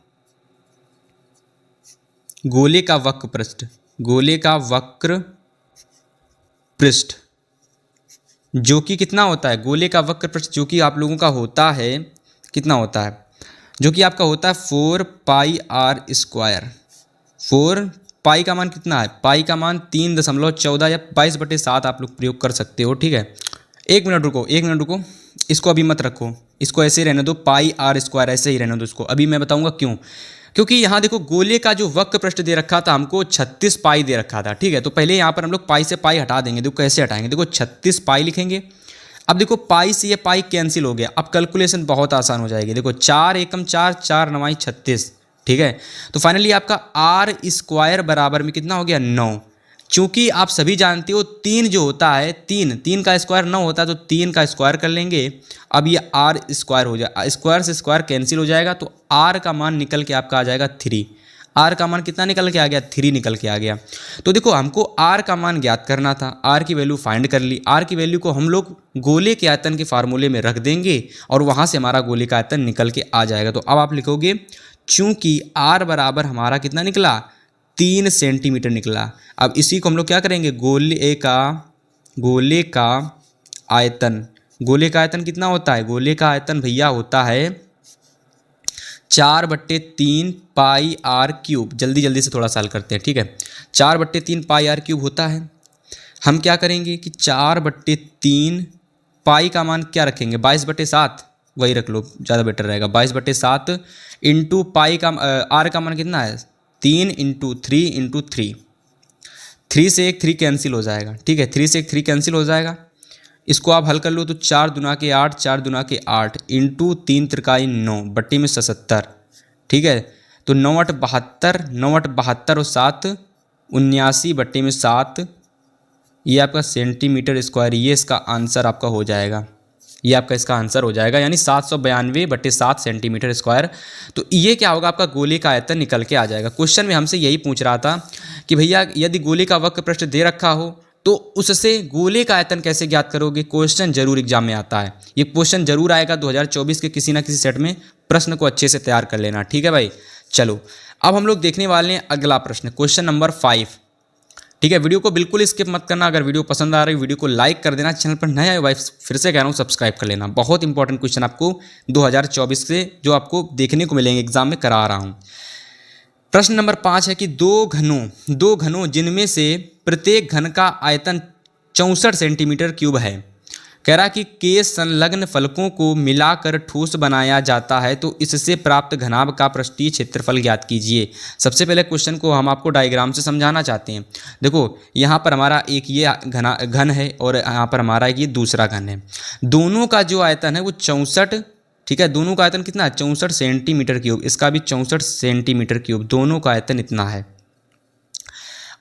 वक्र पृष्ठ जो कि कितना होता है, गोले का वक्र पृष्ठ जो कि आप लोगों का होता है, कितना होता है, जो कि आपका होता है 4πr²। पाई का मान कितना है, पाई का मान 3.14 या 22/7 आप लोग प्रयोग कर सकते हो। ठीक है, एक मिनट रुको, इसको अभी मत रखो, इसको ऐसे ही रहने दो, पाई आर स्क्वायर ऐसे ही रहने दो इसको। अभी मैं बताऊंगा क्यों। क्योंकि यहाँ देखो गोले का जो वक्र पृष्ठ दे रखा था हमको 36 पाई दे रखा था। ठीक है, तो पहले यहाँ पर हम लोग पाई से पाई हटा देंगे। देखो कैसे हटाएंगे, देखो 36 पाई लिखेंगे। अब देखो पाई से ये पाई कैंसिल हो गया, अब कैलकुलेशन बहुत आसान हो जाएगी। देखो 4 एकम 4, 4 9 36। ठीक है, तो फाइनली आपका आर स्क्वायर बराबर में कितना हो गया, 9। चूंकि आप सभी जानते हो 3 जो होता है, 3 का स्क्वायर 9 होता है, तो 3 का स्क्वायर कर लेंगे। अब ये आर स्क्वायर हो जाए, स्क्वायर से स्क्वायर कैंसिल हो जाएगा, तो आर का मान निकल के आपका आ जाएगा 3। आर का मान कितना निकल के आ गया, 3 निकल के आ गया। तो देखो हमको आर का मान ज्ञात करना था, आर की वैल्यू फाइंड कर ली। आर की वैल्यू को हम लोग गोले के आयतन के फार्मूले में रख देंगे और वहाँ से हमारा गोले का आयतन निकल के आ जाएगा। तो अब आप लिखोगे चूँकि आर बराबर हमारा कितना निकला, 3 सेंटीमीटर निकला। अब इसी को हम लोग क्या करेंगे, गोले का आयतन, गोले का आयतन कितना होता है, गोले का आयतन भैया होता है 4/3 पाई आर क्यूब। जल्दी से थोड़ा सा हल करते हैं। ठीक है, 4/3 पाई आर क्यूब होता है। हम क्या करेंगे कि 4/3 पाई का मान क्या रखेंगे, 22/7, वही रख लो ज़्यादा बेटर रहेगा। 22/7 इंटू पाई का आर का मान कितना है, 3 इंटू 3 इंटू 3। 3 से एक 3 कैंसिल हो जाएगा। ठीक है, 3 से एक 3 कैंसिल हो जाएगा। इसको आप हल कर लो तो 4 दूना के 8, 4 दूना के 8 इंटू 3 त्रिकाई 9 बट्टी में 77। ठीक है, तो 9 8 72, 9 8 72 और 7 79 बट्टी में 7, ये आपका सेंटीमीटर स्क्वायर, ये इसका आंसर आपका हो जाएगा। ये आपका इसका आंसर हो जाएगा, यानी 792/7 सेंटीमीटर स्क्वायर। तो ये क्या होगा, आपका गोले का आयतन निकल के आ जाएगा। क्वेश्चन में हमसे यही पूछ रहा था कि भैया यदि गोले का वक्र पृष्ठ दे रखा हो तो उससे गोले का आयतन कैसे ज्ञात करोगे। क्वेश्चन जरूर एग्जाम में आता है, ये क्वेश्चन जरूर आएगा 2024 के किसी ना किसी सेट में। प्रश्न को अच्छे से तैयार कर लेना। ठीक है भाई, चलो अब हम लोग देखने वाले हैं अगला प्रश्न, क्वेश्चन नंबर 5। ठीक है, वीडियो को बिल्कुल स्किप मत करना। अगर वीडियो पसंद आ रही है वीडियो को लाइक कर देना, चैनल पर नया है भाई फिर से कह रहा हूँ सब्सक्राइब कर लेना। बहुत इंपॉर्टेंट क्वेश्चन आपको 2024 से जो आपको देखने को मिलेंगे एग्जाम में करा रहा हूँ। प्रश्न नंबर 5 है कि दो घनों जिनमें से प्रत्येक घन का आयतन 64 सेंटीमीटर क्यूब है, कह रहा कि के संलग्न फलकों को मिलाकर ठोस बनाया जाता है, तो इससे प्राप्त घनाभ का पृष्ठीय क्षेत्रफल ज्ञात कीजिए। सबसे पहले क्वेश्चन को हम आपको डायग्राम से समझाना चाहते हैं। देखो यहाँ पर हमारा एक ये घन है और यहाँ पर हमारा एक ये दूसरा घन है। दोनों का जो आयतन है वो 64, ठीक है, दोनों का आयतन कितना है, 64 सेंटीमीटर क्यूब। इसका भी 64 सेंटीमीटर क्यूब, दोनों का आयतन इतना है।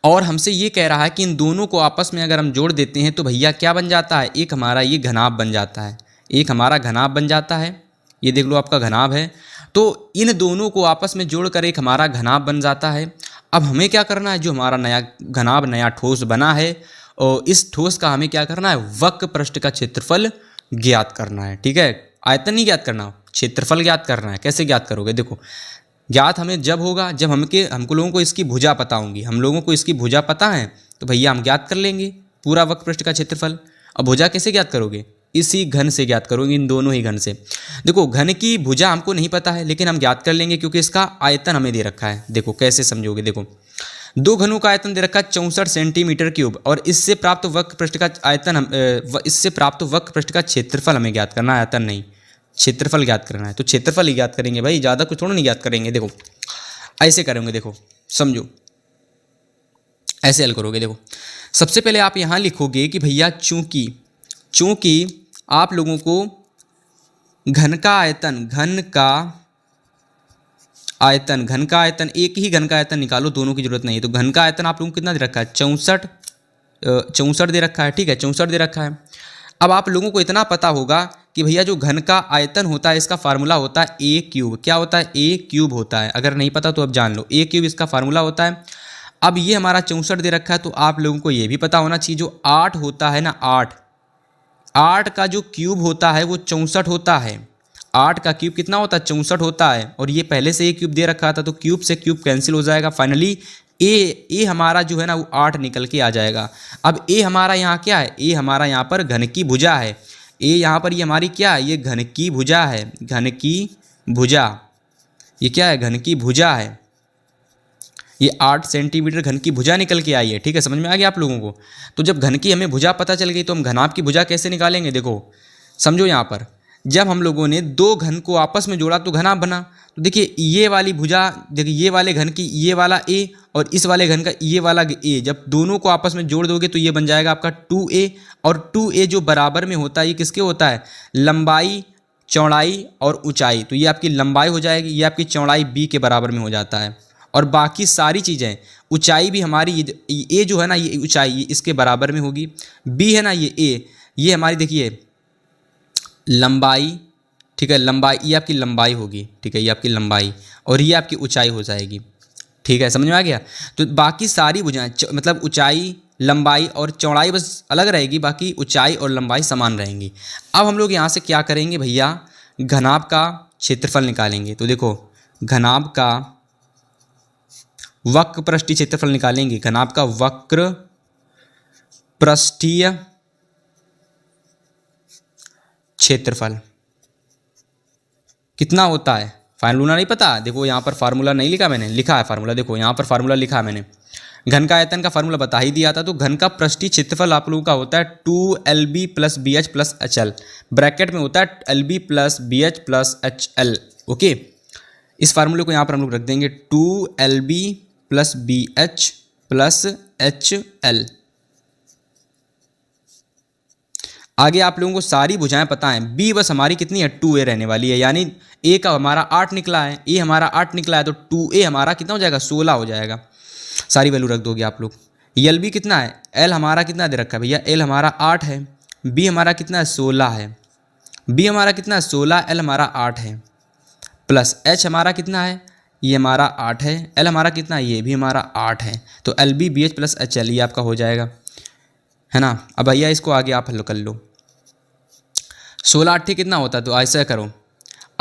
और हमसे ये कह रहा है कि इन दोनों को आपस में अगर हम जोड़ देते हैं तो भैया क्या बन जाता है, एक हमारा ये घनाभ बन जाता है, एक हमारा घनाभ बन जाता है। ये देख लो आपका घनाभ है। तो इन दोनों को आपस में जोड़कर एक हमारा घनाभ बन जाता है। अब हमें क्या करना है, जो हमारा नया घनाभ नया ठोस बना है और इस ठोस का हमें क्या करना है, वक्र पृष्ठ का क्षेत्रफल ज्ञात करना है। ठीक है, आयतन नहीं ज्ञात करना, क्षेत्रफल ज्ञात करना है। कैसे ज्ञात करोगे, देखो ज्ञात हमें जब होगा जब हमको लोगों को इसकी भुजा पता होंगी। हम लोगों को इसकी भुजा पता है तो भैया हम ज्ञात कर लेंगे पूरा वक्र पृष्ठ का क्षेत्रफल। अब भुजा कैसे ज्ञात करोगे, इसी घन से ज्ञात करोगे, इन दोनों ही घन से। देखो घन की भुजा हमको नहीं पता है लेकिन हम ज्ञात कर लेंगे क्योंकि इसका आयतन हमें दे रखा है। देखो कैसे समझोगे, देखो दो घनों का आयतन दे रखा है 64 सेंटीमीटर क्यूब और इससे प्राप्त वक्र पृष्ठ का आयतन इससे प्राप्त वक्र पृष्ठ का क्षेत्रफल हमें ज्ञात करना है, आयतन नहीं, क्षेत्रफल ज्ञात करना है। तो क्षेत्रफल ही ज्ञात करेंगे भाई, ज़्यादा कुछ थोड़ा नहीं ज्ञात करेंगे। देखो ऐसे करेंगे, देखो समझो ऐसे हल करोगे। देखो सबसे पहले आप यहाँ लिखोगे कि भैया चूंकि आप लोगों को घन का आयतन एक ही घन का आयतन निकालो, दोनों की जरूरत नहीं है। तो घन का आयतन आप लोगों को कितना दे रखा है, 64 दे रखा है। ठीक है, 64 दे रखा है। अब आप लोगों को इतना पता होगा कि भैया जो घन का आयतन होता है इसका फार्मूला होता है ए क्यूब। क्या होता है, ए क्यूब होता है। अगर नहीं पता तो अब जान लो, ए क्यूब इसका फार्मूला होता है। अब ये हमारा 64 दे रखा है तो आप लोगों को ये भी पता होना चाहिए जो 8 होता है ना, 8 का जो क्यूब होता है वो 64 होता है। 8 का क्यूब कितना होता है, 64 होता है। और ये पहले से ए क्यूब दे रखा था तो क्यूब से क्यूब कैंसिल हो जाएगा। फाइनली ए हमारा जो है ना वो 8 निकल के आ जाएगा। अब ए हमारा यहाँ क्या है, ए हमारा यहाँ पर घन की भुजा है। ए यहाँ पर ये हमारी क्या है, ये घन की भुजा है, घन की भुजा। ये क्या है, घन की भुजा है। ये 8 सेंटीमीटर घन की भुजा निकल के आई है। ठीक है, समझ में आ गया आप लोगों को। तो जब घन की हमें भुजा पता चल गई तो हम घनाभ की भुजा कैसे निकालेंगे, देखो समझो यहाँ पर जब हम लोगों ने दो घन को आपस में जोड़ा तो घनाभ बना। तो देखिए ये वाली भुजा, देखिए ये वाले घन की ये वाला ए और इस वाले घन का ये वाला ए, जब दोनों को आपस में जोड़ दोगे तो ये बन जाएगा आपका 2a। और 2a जो बराबर में होता है ये किसके होता है, लंबाई, चौड़ाई और ऊंचाई। तो ये आपकी लंबाई हो जाएगी, ये आपकी चौड़ाई b के बराबर में हो जाता है। और बाकी सारी चीज़ें, ऊंचाई भी हमारी ये जो है ना, ये ऊंचाई ये इसके बराबर में होगी। b है ना ये a, ये हमारी देखिए लंबाई, ठीक है, लंबाई ये आपकी लंबाई होगी। ठीक है, ये आपकी लंबाई और ये आपकी ऊंचाई हो जाएगी। ठीक है, समझ में आ गया। तो बाकी सारी भुजाएं मतलब ऊंचाई, लंबाई और चौड़ाई बस अलग रहेगी, बाकी ऊंचाई और लंबाई समान रहेंगी। अब हम लोग यहाँ से क्या करेंगे भैया, घनाभ का क्षेत्रफल निकालेंगे। तो देखो घनाभ का वक्र पृष्ठीय क्षेत्रफल निकालेंगे। घनाभ का वक्र पृष्ठीय क्षेत्रफल कितना होता है, फार्मूला नहीं पता, देखो यहाँ पर फार्मूला नहीं लिखा मैंने, लिखा है फार्मूला, देखो यहाँ पर फार्मूला लिखा है मैंने। घन का आयतन का फार्मूला बता ही दिया था। तो घन का पृष्ठीय क्षेत्रफल आप लोगों का होता है 2lb + bh + hL, ब्रैकेट में होता है lb + bh + hL। ओके, इस फार्मूले को यहाँ पर हम लोग रख देंगे 2lb + bh + hL। आगे आप लोगों को सारी भुजाएं पता हैं। b बस हमारी कितनी है, 2a रहने वाली है, यानी a का हमारा 8 निकला है, a हमारा 8 निकला है, तो 2a हमारा कितना हो जाएगा, 16 हो जाएगा। सारी वैल्यू रख दोगे आप लोग। यल भी कितना है, l हमारा कितना दे रखा है भैया, l हमारा 8 है, b हमारा कितना है 16 है, b हमारा कितना है 16, l हमारा 8 है, प्लस h हमारा कितना है, ये हमारा 8 है, l हमारा कितना है, ये भी हमारा 8 है। तो lb bh + hL ये आपका हो जाएगा, है ना। अब भैया इसको आगे आप हल कर लो। 16 8 कितना होता है, तो ऐसा करो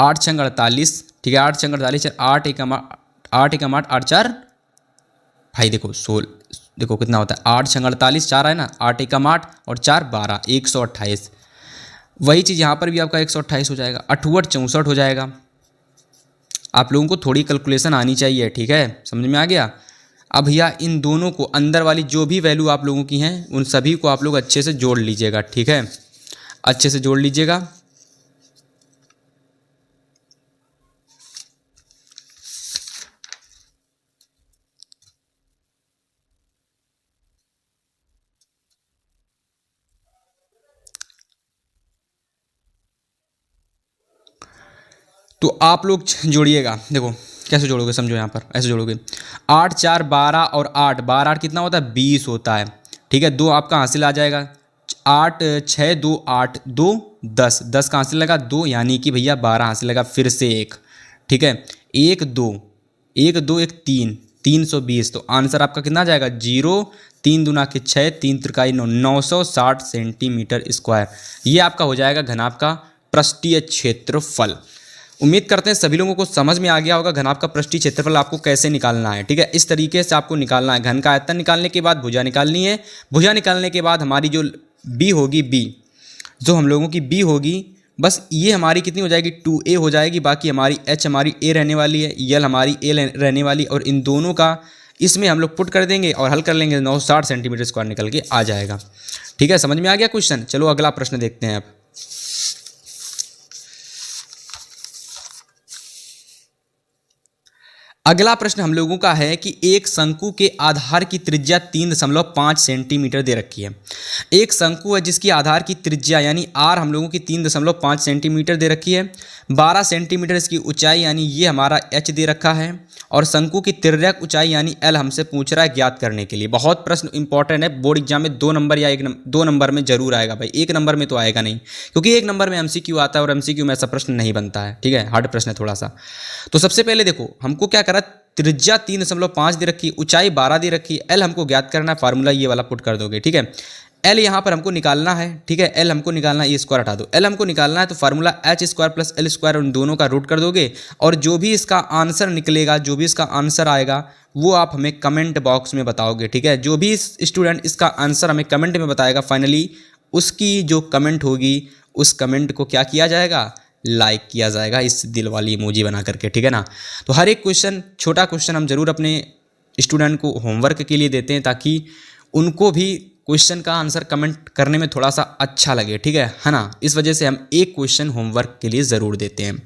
8 × 48, ठीक है, 8 × 48, 8 × 8 8 4 भाई देखो 16, देखो कितना होता है 8 × 48 4 है ना, 8 × 8 और 4 12, 128। वही चीज़ यहाँ पर भी आपका 128 हो जाएगा, 8 8 64 हो जाएगा। आप लोगों को थोड़ी कैलकुलेशन आनी चाहिए, ठीक है, समझ में आ गया। अब भैया इन दोनों को अंदर वाली जो भी वैल्यू आप लोगों की हैं उन सभी को आप लोग अच्छे से जोड़ लीजिएगा, ठीक है, अच्छे से जोड़ लीजिएगा। तो आप लोग जोड़िएगा, देखो कैसे जोड़ोगे, समझो यहाँ पर ऐसे जोड़ोगे 8 4 12 और 8 12 8 कितना होता है, 20 होता है। ठीक है, 2 आपका हासिल आ जाएगा, 8 6 2 8 2 10 10 का हासिल लगा 2, यानी कि भैया 12 हासिल लगा, फिर से 1, ठीक है, 1 2 1 2 1 3 320। तो आंसर आपका कितना आ जाएगा, 0 3 दूना के 6 3 त्रिकाई 9 960 सेंटीमीटर स्क्वायर। ये आपका हो जाएगा घनाभ का पृष्ठीय क्षेत्रफल। उम्मीद करते हैं सभी लोगों को समझ में आ गया होगा घनाभ का पृष्ठीय क्षेत्रफल आपको कैसे निकालना है। ठीक है, इस तरीके से आपको निकालना है। घन का आयतन निकालने के बाद भुजा निकालनी है, भुजा निकालने के बाद हमारी जो b होगी, b जो हम लोगों की b होगी, बस ये हमारी कितनी हो जाएगी, 2a हो जाएगी। बाकी हमारी h हमारी a रहने वाली है, यल हमारी a रहने वाली, और इन दोनों का इसमें हम लोग पुट कर देंगे और हल कर लेंगे, 960 सेंटीमीटर स्क्वायर निकल के आ जाएगा। ठीक है, समझ में आ गया क्वेश्चन। चलो अगला प्रश्न देखते हैं अब। अगला प्रश्न हम लोगों का है कि एक शंकु के आधार की त्रिज्या 3.5 सेंटीमीटर दे रखी है। एक शंकु है जिसकी आधार की त्रिज्या यानी आर हम लोगों की 3.5 सेंटीमीटर दे रखी है, 12 सेंटीमीटर इसकी ऊंचाई यानी ये हमारा एच दे रखा है, और शंकु की तिर्यक ऊंचाई यानी एल हमसे पूछ रहा है ज्ञात करने के लिए। बहुत प्रश्न इंपॉर्टेंट है, बोर्ड एग्जाम में 2 नंबर या 2 नंबर में जरूर आएगा भाई, 1 नंबर में तो आएगा नहीं, क्योंकि 1 नंबर में एमसीक्यू आता है और एमसीक्यू में ऐसा प्रश्न नहीं बनता है। ठीक है, हार्ड प्रश्न है थोड़ा सा। तो सबसे पहले देखो हमको क्या करा, त्रिज्या 3.5 दे रखी, ऊंचाई 12 दे रखी, एल हमको ज्ञात करना है, फार्मूला ये वाला पुट कर दोगे। ठीक है, एल यहाँ पर हमको निकालना है। ठीक है, एल हमको निकालना है, ये स्क्वायर हटा दो, एल हमको निकालना है, तो फार्मूला h² + l² उन दोनों का रूट कर दोगे, और जो भी इसका आंसर निकलेगा, जो भी इसका आंसर आएगा वो आप हमें कमेंट बॉक्स में बताओगे। ठीक है, जो भी स्टूडेंट इसका आंसर हमें कमेंट में बताएगा, फाइनली उसकी जो कमेंट होगी उस कमेंट को क्या किया जाएगा, लाइक किया जाएगा, इस दिल वाली इमोजी बना करके। ठीक है ना, तो हर एक क्वेश्चन, छोटा क्वेश्चन हम जरूर अपने स्टूडेंट को होमवर्क के लिए देते हैं ताकि उनको भी क्वेश्चन का आंसर कमेंट करने में थोड़ा सा अच्छा लगे, ठीक है ना। इस वजह से हम एक क्वेश्चन होमवर्क के लिए ज़रूर देते हैं।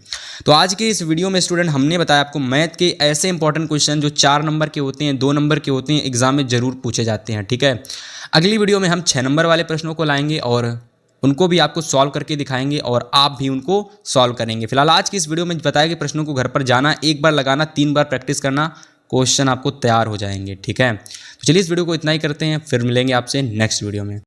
तो आज के इस वीडियो में स्टूडेंट हमने बताया आपको मैथ के ऐसे इंपॉर्टेंट क्वेश्चन जो 4 नंबर के होते हैं, 2 नंबर के होते हैं, एग्जाम में ज़रूर पूछे जाते हैं, ठीक है। अगली वीडियो में हम 6 नंबर वाले प्रश्नों को लाएंगे और उनको भी आपको सॉल्व करके दिखाएंगे और आप भी उनको सॉल्व करेंगे। फिलहाल आज की इस वीडियो में बताया कि प्रश्नों को घर पर जाना, एक बार लगाना, 3 बार प्रैक्टिस करना, क्वेश्चन आपको तैयार हो जाएंगे, ठीक है। तो चलिए इस वीडियो को इतना ही करते हैं, फिर मिलेंगे आपसे नेक्स्ट वीडियो में।